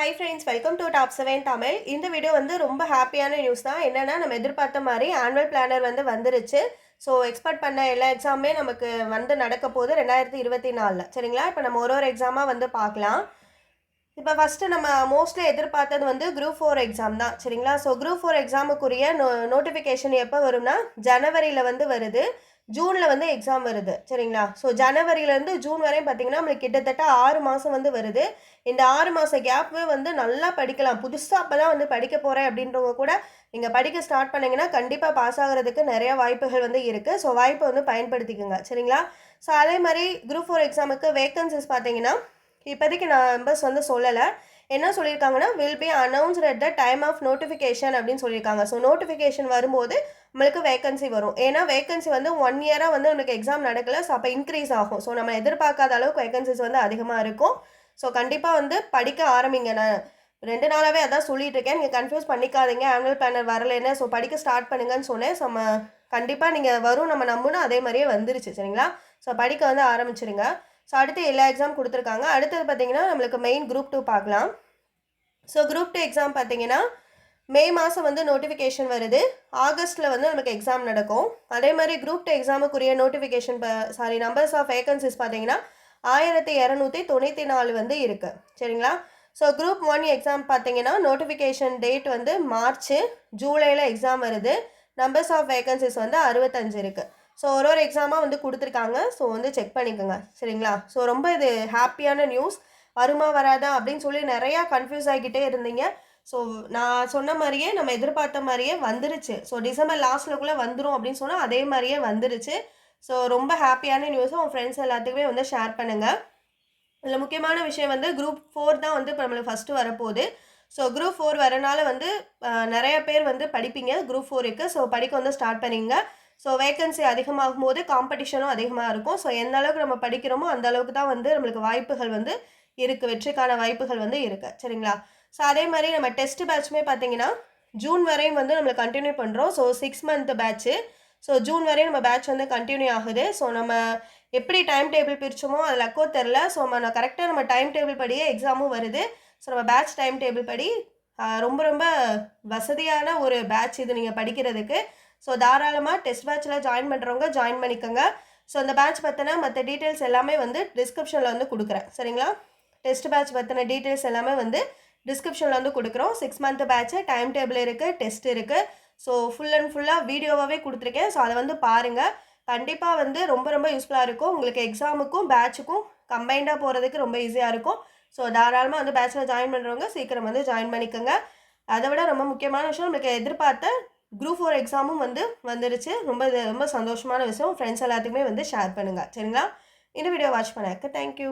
Hi friends, welcome to top 7 Tamil. இந்த video வந்து ரொம்ப ஹாப்பியான நியூஸ் தான். என்னன்னா, நம்ம எதிர்பார்த்த மாதிரி ஆனுவல் பிளானர் வந்து வந்துருச்சு. ஸோ எக்ஸ்பெக்ட் பண்ண எல்லா எக்ஸாமுமே நமக்கு வந்து நடக்க போகுது 2024ல். சரிங்களா? இப்போ நம்ம ஒரு எக்ஸாமாக வந்து பார்க்கலாம். இப்போ ஃபஸ்ட்டு நம்ம மோஸ்ட்லி எதிர்பார்த்தது வந்து குரூப் 4 எக்ஸாம் தான். சரிங்களா? ஸோ குரூப் 4 எக்ஸாமுக்குரிய நோட்டிஃபிகேஷன் எப்போ வரும்னா, ஜனவரியில் வந்து வருது. ஜூனில் வந்து எக்ஸாம் வருது. சரிங்களா? ஸோ ஜனவரியிலேருந்து ஜூன் வரையும் பார்த்தீங்கன்னா, நம்மளுக்கு கிட்டத்தட்ட 6 மாதம் வந்து வருது. இந்த 6 மாத கேப்பே வந்து நல்லா படிக்கலாம். புதுசா அப்ப தான் வந்து படிக்க போறேன் அப்படின்றவங்க கூட, நீங்க படிக்க ஸ்டார்ட் பண்ணீங்கன்னா, கண்டிப்பா பாஸ் ஆகுறதுக்கு நெறைய வாய்ப்புகள் வந்து இருக்கு. ஸோ வாய்ப்ப வந்து பயன்படுத்திக்கங்க. சரிங்களா? ஸோ அதே மாரி குரூப் 4 எக்ஸாமுக்கு வேக்கன்ஸிஸ் பார்த்தீங்கன்னா, இப்போதைக்கு நம்பர்ஸ் வந்து சொல்லல. என்ன சொல்லியிருக்காங்கன்னா, will be announced at the time of notification அப்படின்னு சொல்லியிருக்காங்க. ஸோ நோட்டிஃபிகேஷன் வரும்போது நம்மளுக்கு வேக்கன்சி வரும். ஏன்னா வேக்கன்சி வந்து 1 இயரா வந்து நமக்கு எக்ஸாம் நடக்கல. ஸோ அப்ப இன்க்ரீஸ் ஆகும். ஸோ நம்ம எதிர்பார்க்காத அளவுக்கு வேக்கன்சிஸ் வந்து அதிகமா இருக்கும். ஸோ கண்டிப்பாக வந்து படிக்க ஆரம்பிங்க. நான் 2 நாளாவே அதான் சொல்லிட்டு இருக்கேன். நீங்க கன்ஃப்யூஸ் பண்ணிக்காதீங்க. ஆனுவல் பிளானர் வரலைன்னு. ஸோ படிக்க ஸ்டார்ட் பண்ணுங்கன்னு சொன்னேன். ஸோ கண்டிப்பாக நீங்க வரும் நம்ம நம்புனோம். அதே மாரியே வந்துருச்சு. சரிங்களா? ஸோ படிக்க வந்து ஆரம்பிச்சுருங்க. ஸோ அடுத்து எல்லா எக்ஸாம் குடுத்துருக்காங்க. அடுத்தது பார்த்தீங்கன்னா, நம்மளுக்கு மெயின் குரூப் 2 பார்க்கலாம். ஸோ குரூப் 2 எக்ஸாம் பார்த்தீங்கன்னா, மே மாதம் வந்து நோட்டிஃபிகேஷன் வருது. ஆகஸ்ட்டில் வந்து நமக்கு எக்ஸாம் நடக்கும். அதே மாதிரி குரூப் 2 எக்ஸாமுக்குரிய நோட்டிஃபிகேஷன் நம்பர்ஸ் ஆஃப் வேகன்சிஸ் பார்த்தீங்கன்னா 1294 வந்து இருக்கு. சரிங்களா? ஸோ குரூப் 1 எக்ஸாம் பார்த்தீங்கன்னா நோட்டிஃபிகேஷன் டேட் வந்து மார்ச், ஜூலையில் எக்ஸாம் வருது. நம்பர்ஸ் ஆஃப் வேகன்சிஸ் வந்து 65 இருக்கு. ஸோ ஒரு எக்ஸாமாக வந்து கொடுத்துருக்காங்க. ஸோ வந்து செக் பண்ணிக்கோங்க. சரிங்களா? ஸோ ரொம்ப இது ஹாப்பியான நியூஸ். வருமா வராதா அப்படின்னு சொல்லி நிறையா கன்ஃபியூஸ் ஆகிக்கிட்டே இருந்தீங்க. ஸோ நான் சொன்ன மாதிரியே நம்ம எதிர்பார்த்த மாதிரியே வந்துருச்சு. ஸோ டிசம்பர் லாஸ்ட்லக்குள்ளே வந்துடும் அப்படின்னு சொன்னால் அதே மாதிரியே வந்துருச்சு. ஸோ ரொம்ப ஹாப்பியான நியூஸும் உங்கள் ஃப்ரெண்ட்ஸ் எல்லாத்துக்குமே வந்து ஷேர் பண்ணுங்கள். இதில் முக்கியமான விஷயம் வந்து குரூப் 4 தான் வந்து இப்போ நம்மளுக்கு ஃபஸ்ட்டு வரப்போகுது. ஸோ குரூப் 4 வரனால வந்து நிறைய பேர் வந்து படிப்பீங்க குரூப் 4க்கு. ஸோ படிக்க வந்து ஸ்டார்ட் பண்ணிங்க. ஸோ வேகன்சி அதிகமாகும் போது காம்படிஷனும் அதிகமாக இருக்கும். ஸோ எந்த அளவுக்கு நம்ம படிக்கிறோமோ அந்த அளவுக்கு தான் வந்து நம்மளுக்கு வாய்ப்புகள் வந்து இருக்குது. வெற்றிக்கான வாய்ப்புகள் வந்து இருக்குது. சரிங்களா? ஸோ அதே மாதிரி நம்ம டெஸ்ட் பேட்சுமே பார்த்தீங்கன்னா ஜூன் வரையும் வந்து நம்ம கண்டினியூ பண்ணுறோம். So 6 month batch. So June வரையும் நம்ம பேட்ச் வந்து கண்டினியூ ஆகுது. ஸோ நம்ம எப்படி டைம் டேபிள் பிரிச்சோமோ அதில் லக்கோ தெரில. ஸோ நான் கரெக்டாக நம்ம டைம் டேபிள் படியே எக்ஸாமும் வருது. ஸோ நம்ம பேட்ச் டைம் டேபிள் படி ரொம்ப ரொம்ப வசதியான ஒரு பேட்ச் இது நீங்கள் படிக்கிறதுக்கு. ஸோ தாராளமாக டெஸ்ட் பேட்சில் ஜாயின் பண்ணுறவங்க ஜாயின் பண்ணிக்கோங்க. ஸோ அந்த பேட்ச் பற்றின மற்ற டீட்டெயில்ஸ் எல்லாமே வந்து டிஸ்கிரிப்ஷனில் வந்து கொடுக்குறேன். சரிங்களா? டெஸ்ட் பேட்ச் பற்றின டீட்டெயில்ஸ் எல்லாமே வந்து டிஸ்கிரிப்ஷனில் வந்து கொடுக்குறோம். 6 மந்த் பேட்ச்சு, டைம் டேபிள் இருக்குது, டெஸ்ட் இருக்குது. ஸோ ஃபுல் அண்ட் ஃபுல்லாக வீடியோவாகவே கொடுத்துருக்கேன். ஸோ அதை வந்து பாருங்கள். கண்டிப்பாக வந்து ரொம்ப ரொம்ப யூஸ்ஃபுல்லாக இருக்கும். உங்களுக்கு எக்ஸாமுக்கும் பேட்சுக்கும் கம்பைண்டாக போகிறதுக்கு ரொம்ப ஈஸியாக இருக்கும். ஸோ தாராளமாக வந்து பேட்சில் ஜாயின் பண்ணுறவங்க சீக்கிரம் வந்து ஜாயின் பண்ணிக்கோங்க. அதை விட ரொம்ப முக்கியமான விஷயம், நம்மளுக்கு எதிர்பார்த்த குரூப் 4 எக்ஸாமும் வந்து வந்துருச்சு. ரொம்ப சந்தோஷமான விஷயம். ஃப்ரெண்ட்ஸ் எல்லாத்துக்குமே வந்து ஷேர் பண்ணுங்கள். சரிங்களா? இந்த வீடியோ வாட்ச் பண்ணதுக்கு தேங்க்யூ.